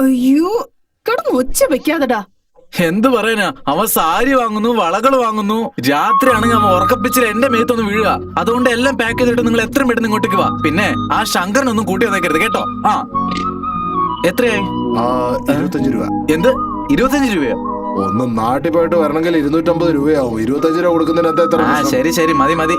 അയ്യോ, കിടന്ന് ഒച്ച വെക്കാതെടാ. എന്ത് പറയാനാ, അവൻ സാരി വാങ്ങുന്നു, വളകൾ വാങ്ങുന്നു. രാത്രിയാണെങ്കിൽ അവൻ ഉറക്കപ്പിച്ചിൽ എന്റെ മേത്തൊന്ന് വീഴുക. അതുകൊണ്ട് എല്ലാം പാക്ക് ചെയ്തിട്ട് നിങ്ങൾ എത്രയും പെട്ടെന്ന് ഇങ്ങോട്ടേക്ക് വാ. പിന്നെ ആ ശങ്കരനൊന്നും കൂട്ടി വന്നേക്കരുത് കേട്ടോ. ആ എത്രയായി? 25 രൂപ. എന്ത് 25 രൂപയോ? ഒന്ന് നാട്ടിൽ പോയിട്ട് വരണമെങ്കിൽ 250 രൂപയാവും. 25 രൂപ കൊടുക്കുന്നതിന് എത്ര? ആ ശരി ശരി, മതി മതി.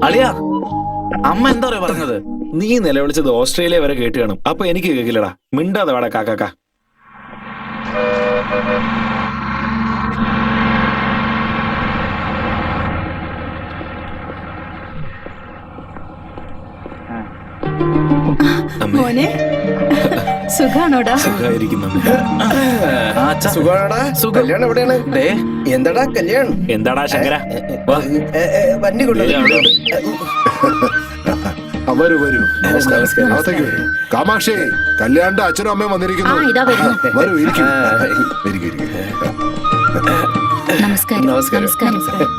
അളിയാ, അമ്മ എന്താ പറയാ പറഞ്ഞത്? നീ നിലവിളിച്ചത് ഓസ്ട്രേലിയ വരെ കേട്ട് കാണും. അപ്പൊ എനിക്ക് കേൾക്കില്ലടാ. മിണ്ടാതെ വാടാ കാക്കാക്ക. മോനെ സുഖാണോടാ? സുഖായിരിക്കുന്നു. കല്യാണം എവിടെയാണ്? എന്താടാ കല്യാണം? എന്താടാ ശങ്കര? വണ്ടി കൊണ്ടുവരും. വരൂ വരൂ. അകത്തേക്ക് വരൂ. കാമാക്ഷി, കല്യാണിന്റെ അച്ഛനും അമ്മയും വന്നിരിക്കുന്നു. വരൂ, ഇരിക്കും.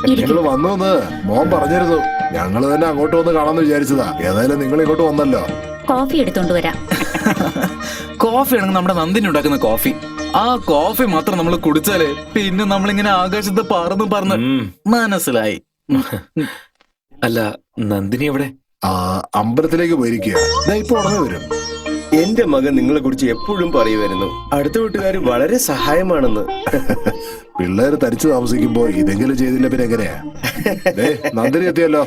നിങ്ങൾ വന്നോന്ന് മോൻ പറഞ്ഞിരുന്നു. ഞങ്ങള് തന്നെ അങ്ങോട്ട് വന്ന് കാണാന്ന് വിചാരിച്ചതാ. ഏതായാലും നിങ്ങൾ ഇങ്ങോട്ട് വന്നല്ലോ. കോഫി എടുത്തോണ്ട് വരാം. കോഫി ആണെങ്കിൽ നമ്മുടെ നന്ദിനി ഉണ്ടാക്കുന്ന കോഫി. ആ കോഫി മാത്രം നമ്മൾ കുടിച്ചാല് പിന്നെ നമ്മളിങ്ങനെ ആകാശത്ത് പറന്ന് മനസ്സിലായി. അല്ല, നന്ദിനി എവിടെ? അമ്പലത്തിലേക്ക് പോയിരിക്കുക. ഇപ്പൊ ഉടനെ വരും. എന്റെ മകൻ നിങ്ങളെ കുറിച്ച് എപ്പോഴും പറയുമായിരുന്നു, അടുത്ത വീട്ടുകാർ വളരെ സഹായമാണെന്ന്. പിള്ളേര് തരിച്ചു താമസിക്കുമ്പോ ഇതെങ്കിലും ചെയ്തില്ല പിന്നെ എങ്ങനെയാ? നന്ദിനി എത്തിയല്ലോ.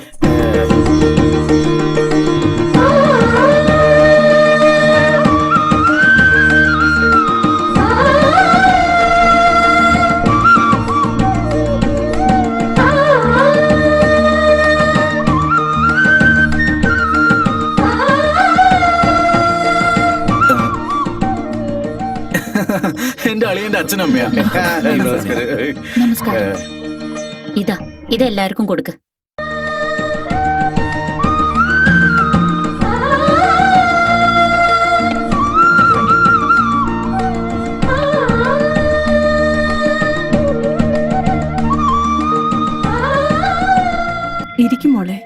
എന്റെ അളിയന്റെ അച്ഛനും അമ്മയാ. നമസ്കാരം. ഇതെല്ലാവർക്കും കൊടുക്ക്. ഇരിക്കും മോളെ.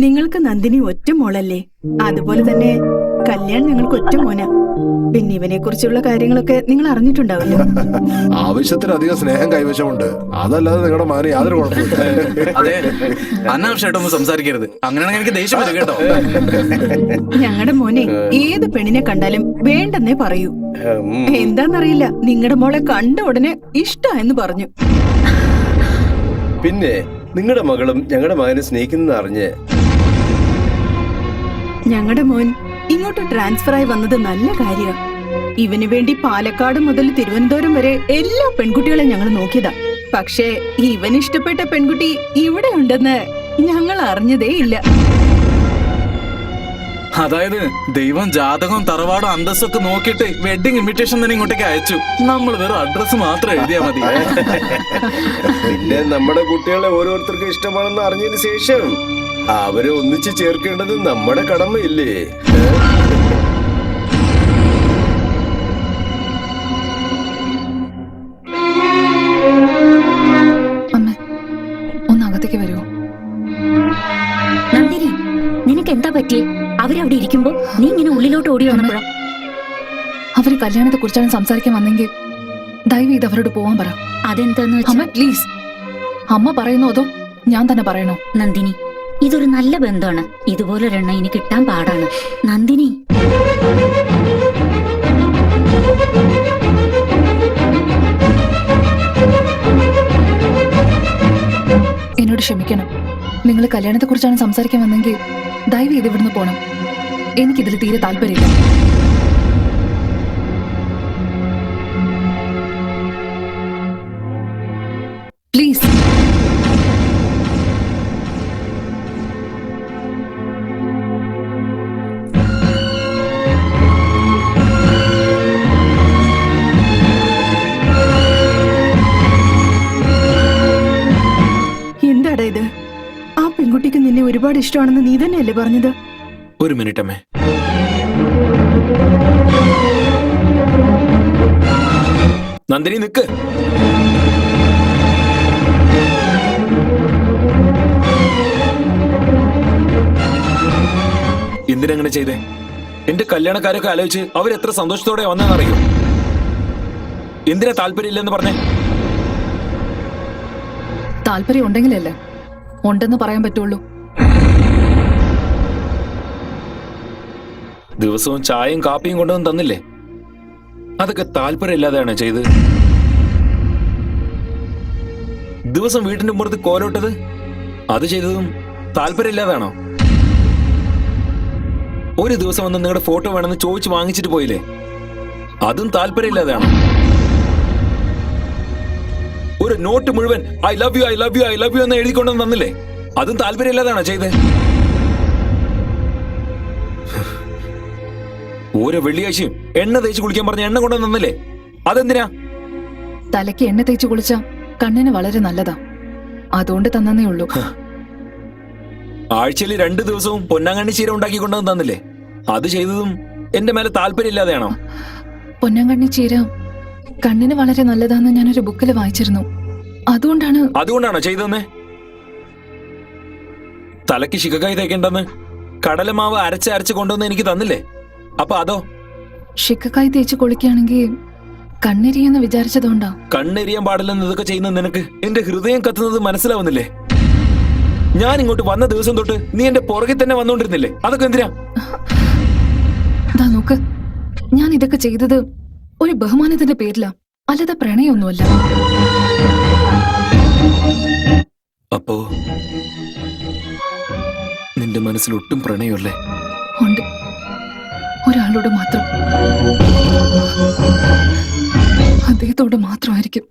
നിങ്ങൾക്ക് നന്ദിനി ഒറ്റ മോളല്ലേ? അതുപോലെ തന്നെ കല്യാൺ ഞങ്ങൾക്ക് ഒറ്റ മോനാ. പിന്നെ ഇവനെ കുറിച്ചുള്ള കാര്യങ്ങളൊക്കെ നിങ്ങൾ അറിഞ്ഞിട്ടുണ്ടാവല്ലോ. ആവശ്യത്തിലധികം സ്നേഹം കൈവശമുണ്ട്. അതല്ലാതെ നിങ്ങളുടെ മകന് യാതൊരു കുഴപ്പമില്ല. അതെ, അനാവശ്യമായിട്ടൊന്നും സംസാരിക്കരുത്. അങ്ങനെയാണെങ്കിൽ എനിക്ക് ദേഷ്യം വരും കേട്ടോ. ഞങ്ങളുടെ മോനെ ഏത് പെണ്ണിനെ കണ്ടാലും വേണ്ടെന്നേ പറയൂ. എന്താന്നറിയില്ല, നിങ്ങളുടെ മോളെ കണ്ട ഉടനെ ഇഷ്ടായെന്ന് പറഞ്ഞു. പിന്നെ നിങ്ങളുടെ മകളും ഞങ്ങളുടെ മകനെ സ്നേഹിക്കുന്ന അറിഞ്ഞ് ഞങ്ങളുടെ മോൻ ഇങ്ങോട്ട് ട്രാൻസ്ഫർ ആയി വന്നത് നല്ല കാര്യമാണ്. ഇവന് വേണ്ടി പാലക്കാട് മുതൽ തിരുവനന്തപുരം വരെ എല്ലാ പെൺകുട്ടികളെ ഞങ്ങൾ നോക്കിയതാ. പക്ഷേ ഇവൻ ഇഷ്ടപ്പെട്ട പെൺകുട്ടി ഇവിടെ ഉണ്ടെന്ന് ഞങ്ങൾ അറിഞ്ഞതേ ഇല്ല. അതായത് ദൈവം ജാതകവും തറവാടും അന്തസ്സൊക്കെ നോക്കിയിട്ട് വെഡിങ് ഇൻവിറ്റേഷൻ തന്നെ ഇങ്ങോട്ടേക്ക് അയച്ചു. നമ്മൾ വെറും അഡ്രസ് മാത്രം എഴുതിയാ മതി. പിന്നെ നമ്മുടെ കുട്ടികളെ ഓരോരുത്തർക്കും ഇഷ്ടമാണെന്ന് അറിഞ്ഞതിന് ശേഷം അവരെ ഒന്നിച്ച് ചേർക്കേണ്ടത് നമ്മുടെ കടമയില്ലേ? ഒന്നകത്തേക്ക് വരുമോ? നന്ദിനി, നിനക്ക് എന്താ പറ്റിയേ? അവരവിടെ ഇരിക്കുമ്പോ നീ ഇങ്ങനെ ഉള്ളിലോട്ട് ഓടി വന്നപ്പോഴാ? അവര് കല്യാണത്തെ കുറിച്ചാണ് സംസാരിക്കാൻ വന്നെങ്കിൽ ദയവ് ചെയ്ത് അവരോട് പോവാൻ പറ. അതെന്താന്ന് അമ്മ പ്ലീസ്. അമ്മ പറയുന്നോ അതോ ഞാൻ തന്നെ പറയണോ? നന്ദിനി, ഇതൊരു നല്ല ബന്ധമാണ്. ഇതുപോലൊരെണ്ണ ഇനി കിട്ടാൻ പാടാണ്. നന്ദിനി, എന്നോട് ക്ഷമിക്കണം. നിങ്ങൾ കല്യാണത്തെ കുറിച്ചാണ് സംസാരിക്കാൻ വന്നെങ്കിൽ ദയവ് ചെയ്ത് ഇവിടുന്ന് പോണം. എനിക്കിതിൽ തീരെ താല്പര്യമില്ല. പ്ലീസ്. എന്താടാ ഇത്? ആ പെൺകുട്ടിക്ക് നിന്നെ ഒരുപാട് ഇഷ്ടമാണെന്ന് നീ തന്നെയല്ലേ പറഞ്ഞത്? ഒരു മിനിറ്റ് അമ്മേ. നന്ദിനി നിക്ക്. എന്തിനെങ്ങനെ ചെയ്തേ? എന്റെ കല്യാണക്കാരൊക്കെ ആലോചിച്ച് അവരെത്ര സന്തോഷത്തോടെ വന്നെന്നറിയോ? എന്തിനാ താല്പര്യമില്ലെന്ന് പറഞ്ഞേ? താല്പര്യം ഉണ്ടെങ്കിലല്ലേ ഉണ്ടെന്ന് പറയാൻ പറ്റുള്ളൂ. ദിവസവും ചായയും കാപ്പിയും കൊണ്ടുവന്ന് തന്നില്ലേ? അതൊക്കെ താല്പര്യമില്ലാതെയാണ് ചെയ്ത്. ദിവസം വീട്ടിന്റെ പുറത്ത് കോലോട്ടത് അത് ചെയ്തതും താല്പര്യമില്ലാതാണോ? ഒരു ദിവസം വന്ന് നിങ്ങളുടെ ഫോട്ടോ വേണമെന്ന് ചോദിച്ചു വാങ്ങിച്ചിട്ട് പോയില്ലേ? അതും താല്പര്യമില്ലാതെയാണോ? ഒരു നോട്ട് മുഴുവൻ I love you I love you I love you എന്ന് എഴുതിക്കൊണ്ടെന്ന് തന്നില്ലേ? അതും താല്പര്യമില്ലാതാണോ ചെയ്തേ? ഓരോ വെള്ളിയാഴ്ചയും എണ്ണ തേച്ച് കുളിക്കാൻ പറഞ്ഞ എണ്ണ കൊണ്ടുവന്ന് തന്നില്ലേ? അതെന്തിനാ? തലയ്ക്ക് എണ്ണ തേച്ച് കുളിച്ചാ കണ്ണിന് വളരെ നല്ലതാ, അതുകൊണ്ട് തന്നേ ഉള്ളൂ. ആഴ്ചയിൽ 2 ദിവസവും പൊന്നാങ്കണ്ണി ചീര ഉണ്ടാക്കി കൊണ്ടുവന്ന് തന്നില്ലേ? അത് ചെയ്തതും എന്റെ മേലെ താല്പര്യമില്ലാതെയാണോ? പൊന്നാങ്കണ്ണി ചീര കണ്ണിന് വളരെ നല്ലതാന്ന് ഞാനൊരു ബുക്കിൽ വായിച്ചിരുന്നു. അതുകൊണ്ടാണോ ചെയ്തതെന്നേ? തലയ്ക്ക് ശിഖകായി തേക്കേണ്ടെന്ന് കടലമാവ് അരച്ച് കൊണ്ടുവന്ന് എനിക്ക് തന്നില്ലേ? അപ്പൊ അതോ? ശിഖക്കായി തേച്ച് കുളിക്കുകയാണെങ്കിൽ കണ്ണെരിയെന്ന് വിചാരിച്ചതുകൊണ്ടാ. കണ്ണെരിയാൻ പാടില്ലെന്ന് ഇതൊക്കെ ചെയ്യുന്ന നിനക്ക് എന്റെ ഹൃദയം കത്തുന്നത് മനസ്സിലാവുന്നില്ലേ? ഞാൻ ഇങ്ങോട്ട് വന്ന ദിവസം തൊട്ട് നീ എന്റെ പുറകെ തന്നെ വന്നോണ്ടിരുന്നില്ലേ? അതൊക്കെ എന്തിനാ? ദാ നോക്ക്, ഞാൻ ഇതൊക്കെ ചെയ്തത് ഒരു ബഹുമാനത്തിന്റെ പേരിലാ, അല്ലാതെ പ്രണയമൊന്നുമല്ല. അപ്പോ നിന്റെ മനസ്സിൽ ഒട്ടും പ്രണയമല്ലേ? ഉണ്ട്, ഒരാളോട് മാത്രം. അദ്ദേഹത്തോട് മാത്രമായിരിക്കും.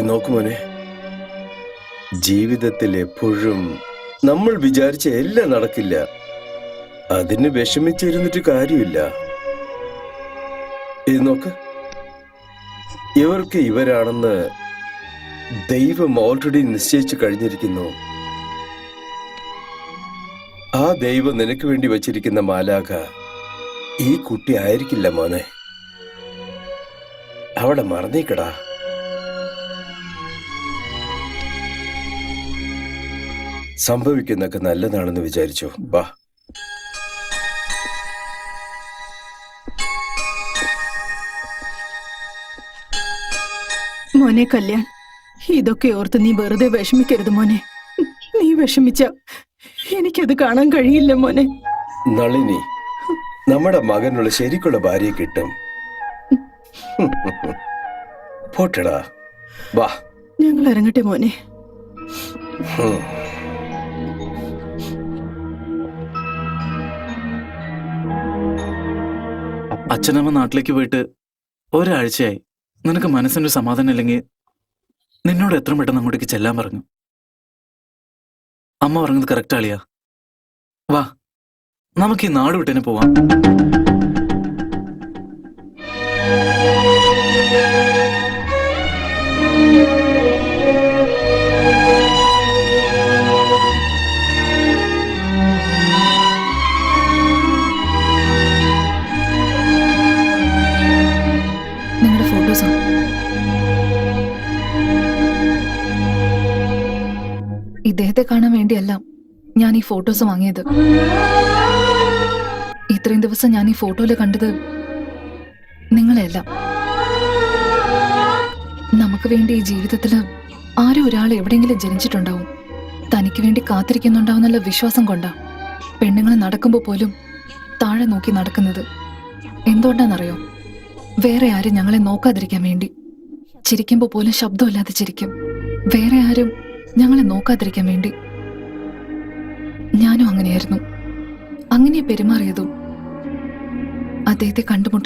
നോക്കുമോനെ, ജീവിതത്തിൽ എപ്പോഴും നമ്മൾ വിചാരിച്ച എല്ലാം നടക്കില്ല. അതിന് വിഷമിച്ചിരുന്നിട്ട് കാര്യമില്ല. ഇത് നോക്ക്, ഇവർക്ക് ഇവരാണെന്ന് ദൈവം ഓൾറെഡി നിശ്ചയിച്ചു കഴിഞ്ഞിരിക്കുന്നു. ആ ദൈവം നിനക്ക് വേണ്ടി വച്ചിരിക്കുന്ന മാലാഖ ഈ കുട്ടി ആയിരിക്കില്ല മോനെ. അവിടെ മറന്നേക്കടാ. സംഭവിക്കുന്നൊക്കെ നല്ലതാണെന്ന് വിചാരിച്ചു. വാ. മോനെ കല്യാൺ, ഇതൊക്കെ ഓർത്ത് നീ വെറുതെ വിഷമിക്കരുത് മോനെ. നീ വിഷമിച്ച എനിക്കത് കാണാൻ കഴിയില്ല മോനെ. നളിനി, നമ്മുടെ മകനുള്ള ശരിക്കുള്ള ഭാര്യയെ കിട്ടും. പോട്ടടാ, വാ. ഞങ്ങൾ ഇറങ്ങട്ടെ മോനെ. അച്ഛനമ്മ നാട്ടിലേക്ക് പോയിട്ട് ഒരാഴ്ചയായി. നിനക്ക് മനസ്സിനൊരു സമാധാനം ഇല്ലെങ്കിൽ നിന്നോട് എത്ര പെട്ടെന്ന് അങ്ങോട്ടേക്ക് ചെല്ലാൻ പറഞ്ഞു. അമ്മ പറഞ്ഞത് കറക്റ്റ് ആളിയാ. വാ, നമുക്ക് ഈ നാട് വിട്ടേനെ പോവാം. നിങ്ങളുടെ ഫോട്ടോസോ? ഇദ്ദേഹത്തെ കാണാൻ വേണ്ടിയല്ല ഞാൻ ഈ ഫോട്ടോസ് വാങ്ങിയത്. ഇത്രയും ദിവസം ഞാൻ ഈ ഫോട്ടോയില് കണ്ടത് നിങ്ങളെയല്ല. നമുക്ക് വേണ്ടി ഈ ജീവിതത്തില് ആരോ ഒരാൾ എവിടെയെങ്കിലും ജനിച്ചിട്ടുണ്ടാവും, തനിക്ക് വേണ്ടി കാത്തിരിക്കുന്നുണ്ടാവുന്നുള്ള വിശ്വാസം കൊണ്ടാ പെണ്ണുങ്ങൾ നടക്കുമ്പോൾ പോലും താഴെ നോക്കി നടക്കുന്നത്. എന്തുകൊണ്ടാണെന്നറിയോ? വേറെ ആരും ഞങ്ങളെ നോക്കാതിരിക്കാൻ വേണ്ടി. ചിരിക്കുമ്പോൾ പോലും ശബ്ദമില്ലാതെ ചിരിക്കും, വേറെ ആരും ഞങ്ങളെ നോക്കാതിരിക്കാൻ വേണ്ടി. ഞാനും അങ്ങനെയായിരുന്നു. അങ്ങനെ പെരുമാറിയതും അദ്ദേഹത്തെ കണ്ടുമുട്ടുന്നത്